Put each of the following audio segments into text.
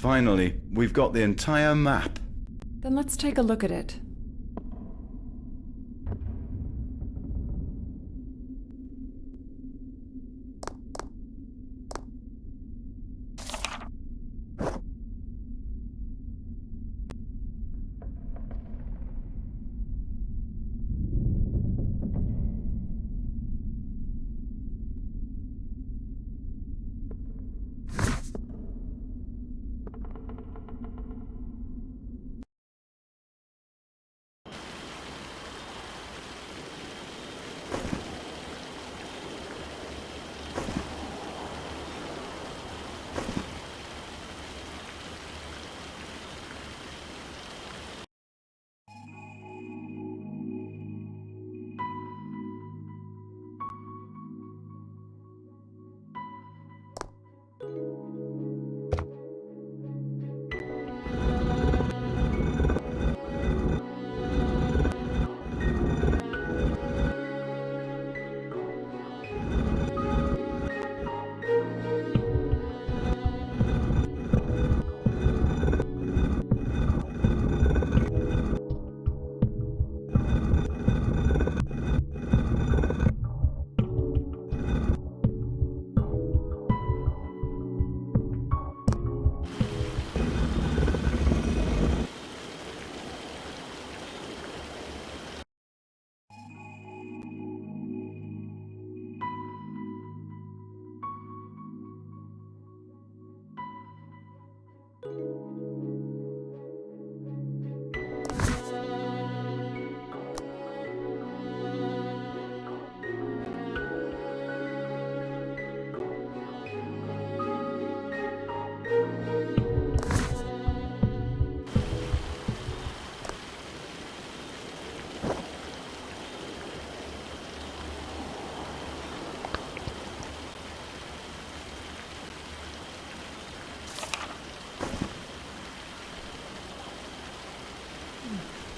Finally, we've got the entire map. Then let's take a look at it.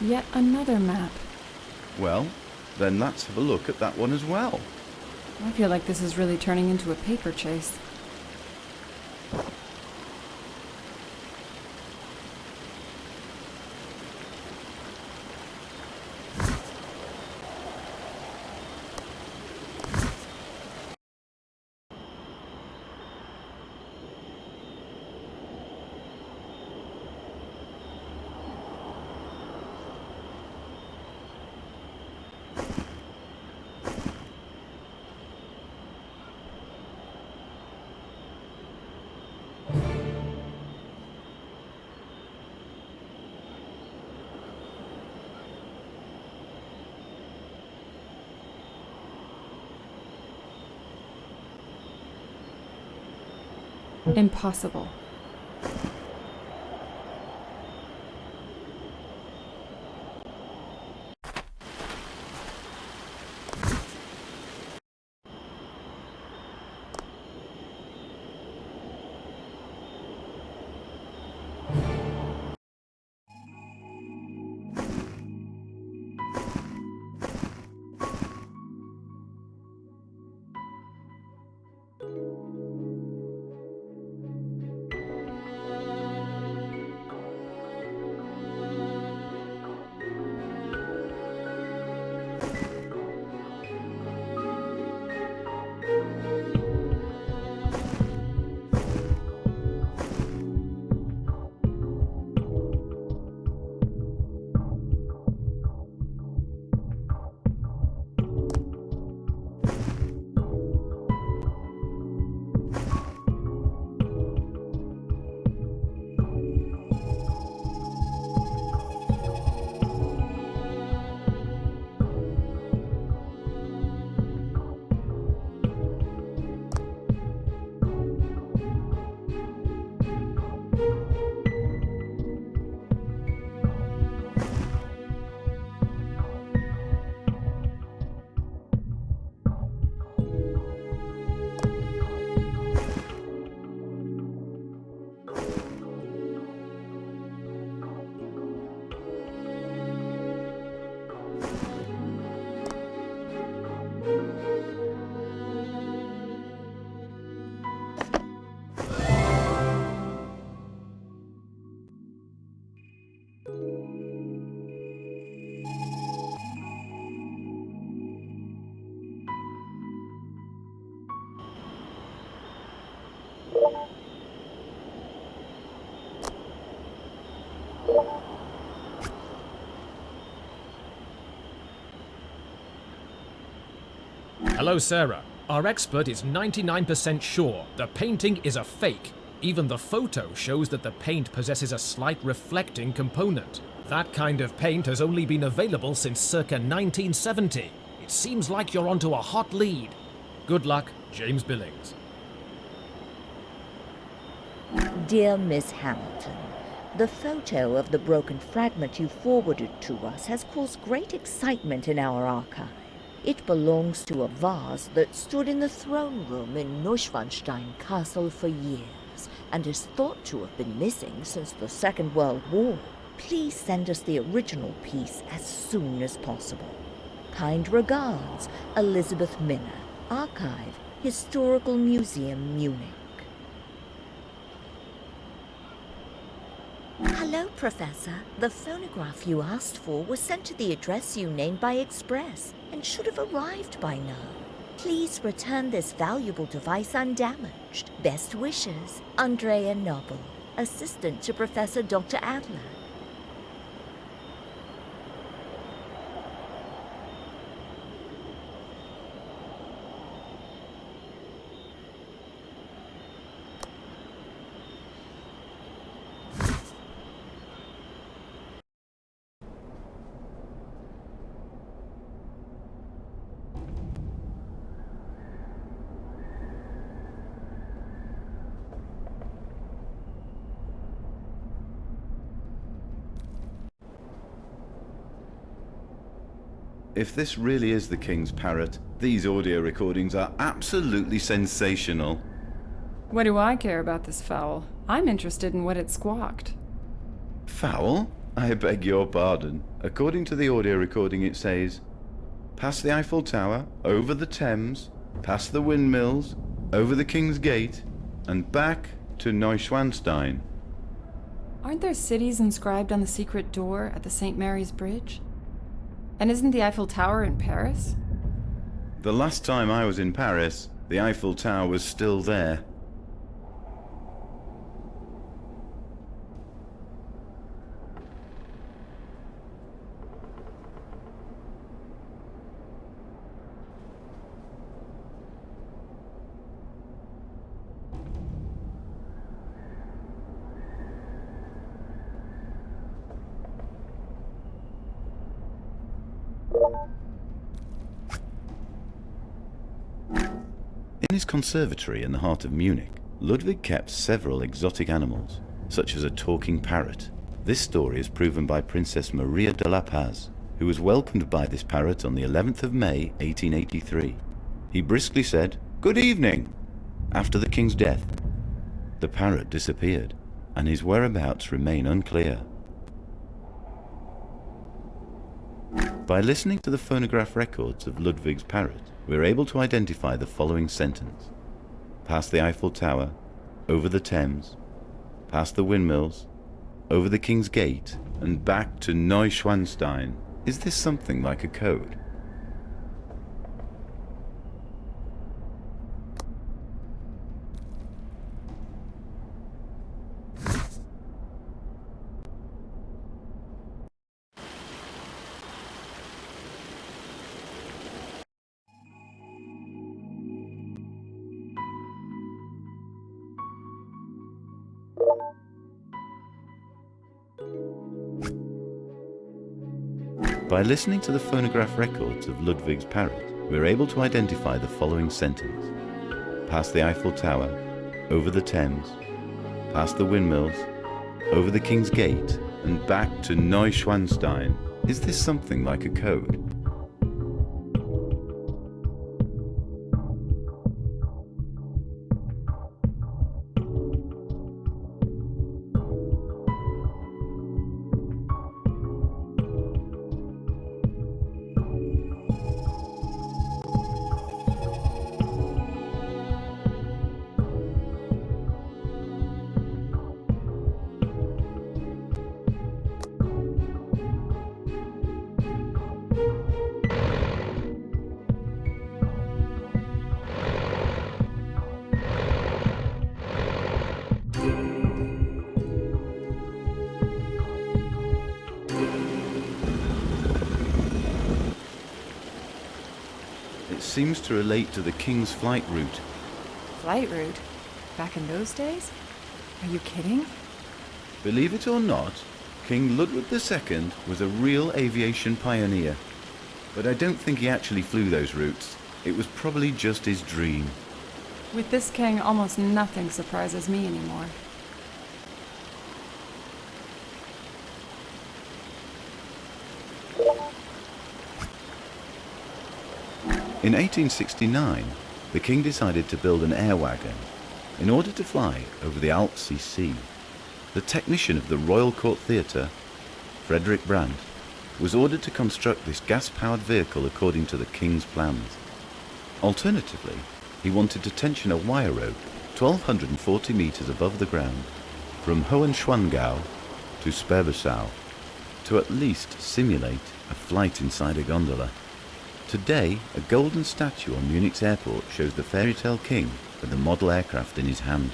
Yet another map. Well, then let's have a look at that one as well. I feel like this is really turning into a paper chase. Impossible. Hello, Sarah. Our expert is 99% sure the painting is a fake. Even the photo shows that the paint possesses a slight reflecting component. That kind of paint has only been available since circa 1970. It seems like you're onto a hot lead. Good luck, James Billings. Dear Miss Hamilton, the photo of the broken fragment you forwarded to us has caused great excitement in our archive. It belongs to a vase that stood in the throne room in Neuschwanstein Castle for years and is thought to have been missing since the Second World War. Please send us the original piece as soon as possible. Kind regards, Elizabeth Minner, Archive, Historical Museum, Munich. Hello, Professor. The phonograph you asked for was sent to the address you named by express and should have arrived by now. Please return this valuable device undamaged. Best wishes, Andrea Nobel, Assistant to Professor Dr. Adler. If this really is the King's parrot, these audio recordings are absolutely sensational. What do I care about this fowl? I'm interested in what it squawked. Foul? I beg your pardon. According to the audio recording it says, past the Eiffel Tower, over the Thames, past the windmills, over the King's Gate, and back to Neuschwanstein. Aren't there cities inscribed on the secret door at the St. Mary's Bridge? And isn't the Eiffel Tower in Paris? The last time I was in Paris, the Eiffel Tower was still there. In his conservatory in the heart of Munich, Ludwig kept several exotic animals, such as a talking parrot. This story is proven by Princess Maria de la Paz, who was welcomed by this parrot on the 11th of May, 1883. He briskly said, "Good evening," after the king's death. The parrot disappeared, and his whereabouts remain unclear. By listening to the phonograph records of Ludwig's parrot, we are able to identify the following sentence. Past the Eiffel Tower, over the Thames, past the windmills, over the King's Gate, and back to Neuschwanstein. Is this something like a code? By listening to the phonograph records of Ludwig's parrot, we are able to identify the following sentence. Past the Eiffel Tower, over the Thames, past the windmills, over the King's Gate, and back to Neuschwanstein. Is this something like a code? seems to relate to the king's flight route. Flight route? Back in those days? Are you kidding? Believe it or not, King Ludwig II was a real aviation pioneer. But I don't think he actually flew those routes. It was probably just his dream. With this king, almost nothing surprises me anymore. In 1869, the king decided to build an air wagon in order to fly over the Alps Sea. The technician of the Royal Court Theatre, Frederick Brandt, was ordered to construct this gas-powered vehicle according to the king's plans. Alternatively, he wanted to tension a wire rope 1,240 meters above the ground from Hohenschwangau to Sperbersau to at least simulate a flight inside a gondola. Today, a golden statue on Munich's airport shows the fairy tale king with the model aircraft in his hand.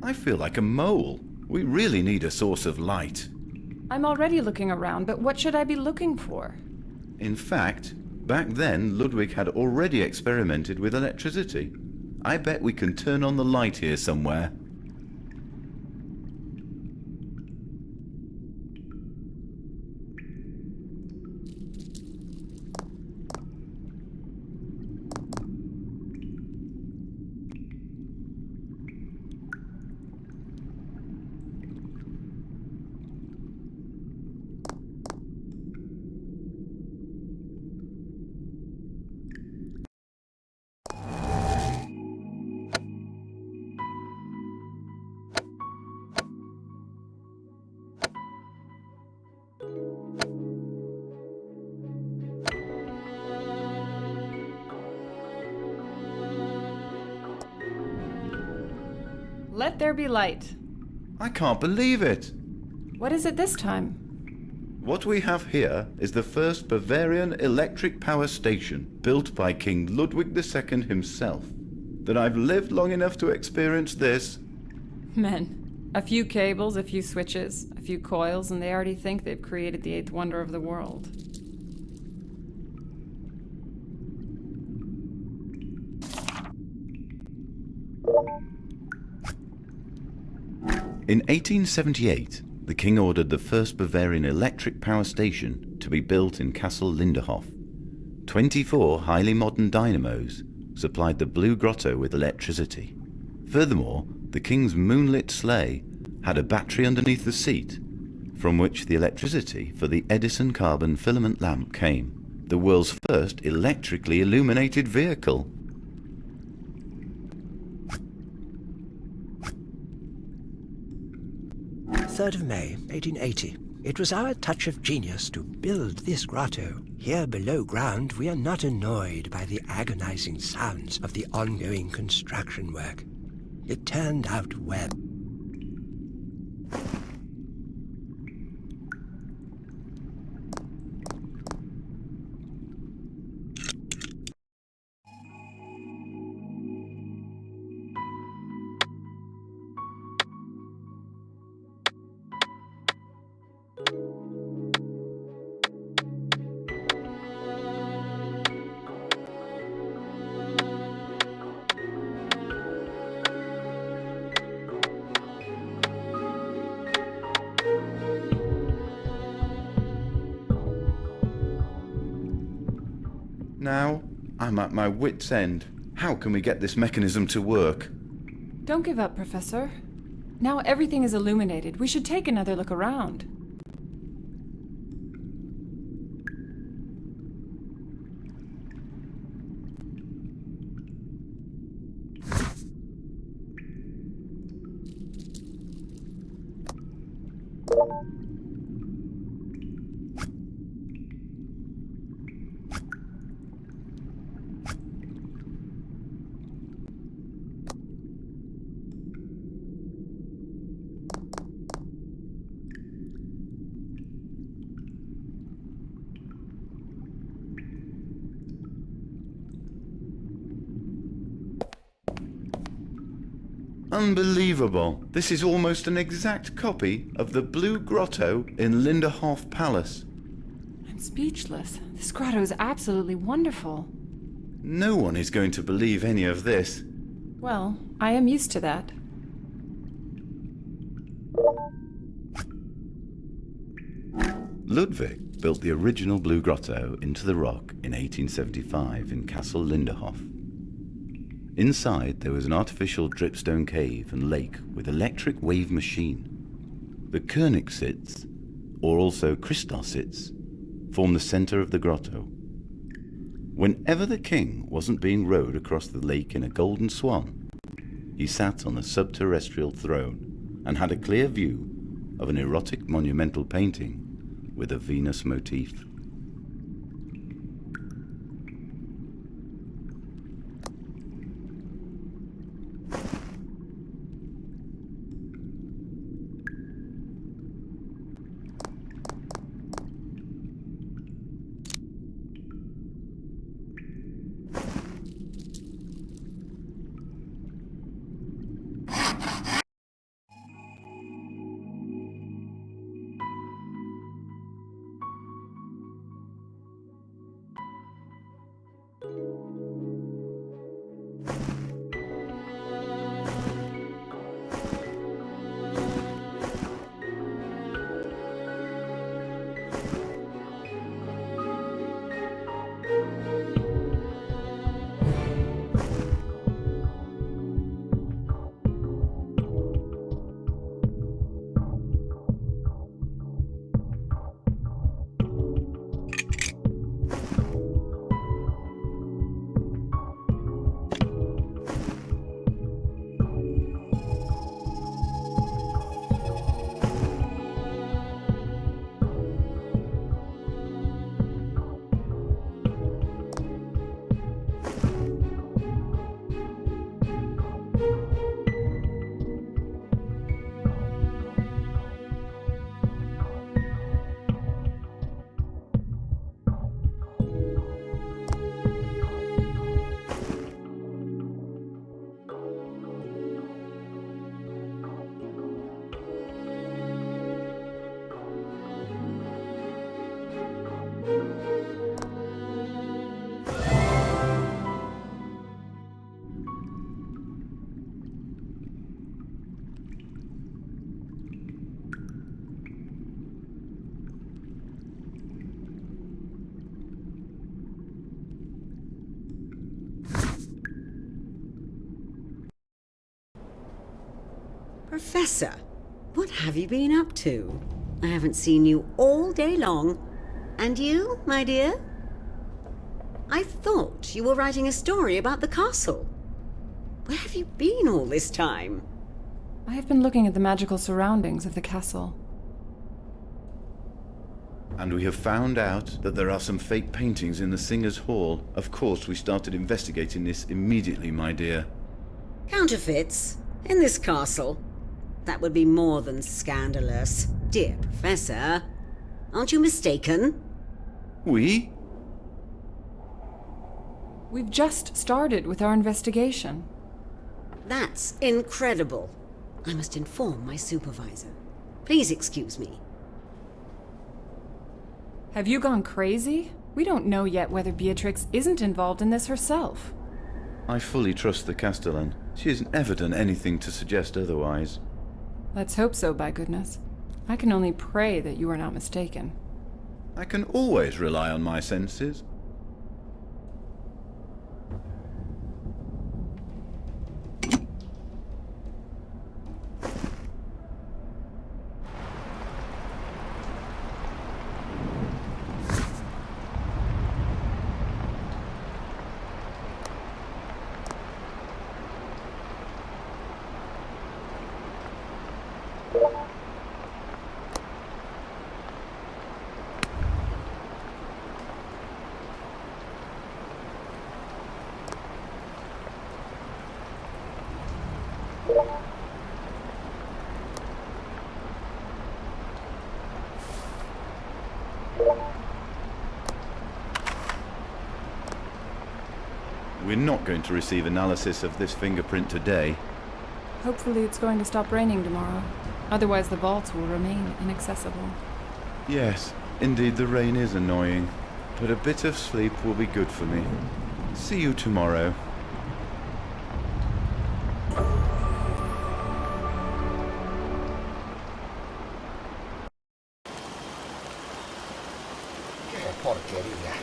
I feel like a mole. We really need a source of light. I'm already looking around, but what should I be looking for? In fact, back then Ludwig had already experimented with electricity. I bet we can turn on the light here somewhere. Let there be light. I can't believe it! What is it this time? What we have here is the first Bavarian electric power station built by King Ludwig II himself. That I've lived long enough to experience this. Men. A few cables, a few switches, a few coils, and they already think they've created the eighth wonder of the world. In 1878, the king ordered the first Bavarian electric power station to be built in Castle Linderhof. 24 highly modern dynamos supplied the Blue Grotto with electricity. Furthermore, the king's moonlit sleigh had a battery underneath the seat, from which the electricity for the Edison carbon filament lamp came, the world's first electrically illuminated vehicle. Third of May, 1880. It was our touch of genius to build this grotto. Here below ground, we are not annoyed by the agonizing sounds of the ongoing construction work. It turned out well. Now, I'm at my wit's end. How can we get this mechanism to work? Don't give up, Professor. Now everything is illuminated. We should take another look around. Unbelievable. This is almost an exact copy of the Blue Grotto in Linderhof Palace. I'm speechless. This grotto is absolutely wonderful. No one is going to believe any of this. Well, I am used to that. Ludwig built the original Blue Grotto into the rock in 1875 in Castle Linderhof. Inside, there was an artificial dripstone cave and lake with electric wave machine. The Königssitz, or also Kristallsitz, form the center of the grotto. Whenever the king wasn't being rowed across the lake in a golden swan, he sat on a subterrestrial throne and had a clear view of an erotic monumental painting with a Venus motif. Professor, what have you been up to? I haven't seen you all day long. And you, my dear? I thought you were writing a story about the castle. Where have you been all this time? I have been looking at the magical surroundings of the castle. And we have found out that there are some fake paintings in the Singers' Hall. Of course, we started investigating this immediately, my dear. Counterfeits? In this castle? That would be more than scandalous. Dear Professor, aren't you mistaken? We? We've just started with our investigation. That's incredible. I must inform my supervisor. Please excuse me. Have you gone crazy? We don't know yet whether Beatrix isn't involved in this herself. I fully trust the Castellan. She has never done anything to suggest otherwise. Let's hope so, by goodness. I can only pray that you are not mistaken. I can always rely on my senses. We're not going to receive analysis of this fingerprint today. Hopefully it's going to stop raining tomorrow. Otherwise the vaults will remain inaccessible. Yes, indeed the rain is annoying, but a bit of sleep will be good for me. See you tomorrow. Che porcheria.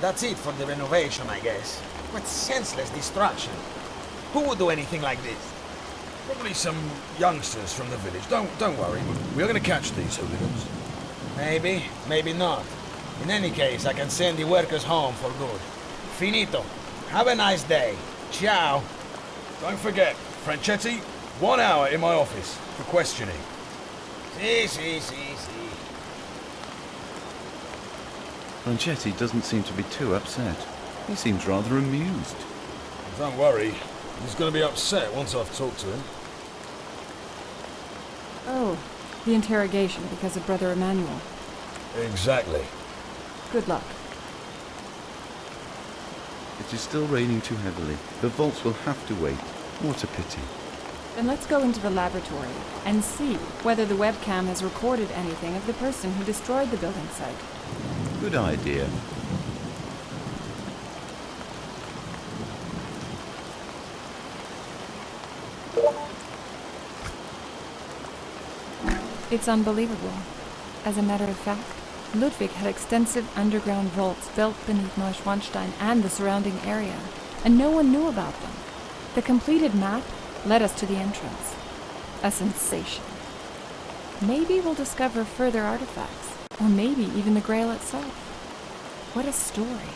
That's it for the renovation, I guess. What senseless destruction. Who would do anything like this? Probably some youngsters from the village. Don't worry. We're going to catch these hooligans. Maybe, maybe not. In any case, I can send the workers home for good. Finito. Have a nice day. Ciao. Don't forget, Franchetti, 1 hour in my office for questioning. Si. Franchetti doesn't seem to be too upset. He seems rather amused. Don't worry. He's going to be upset once I've talked to him. Oh, the interrogation because of Brother Emmanuel. Exactly. Good luck. It is still raining too heavily. The vaults will have to wait. What a pity. Then let's go into the laboratory and see whether the webcam has recorded anything of the person who destroyed the building site. Good idea. It's unbelievable. As a matter of fact, Ludwig had extensive underground vaults built beneath Neuschwanstein and the surrounding area, and no one knew about them. The completed map led us to the entrance. A sensation. Maybe we'll discover further artifacts, or maybe even the Grail itself. What a story.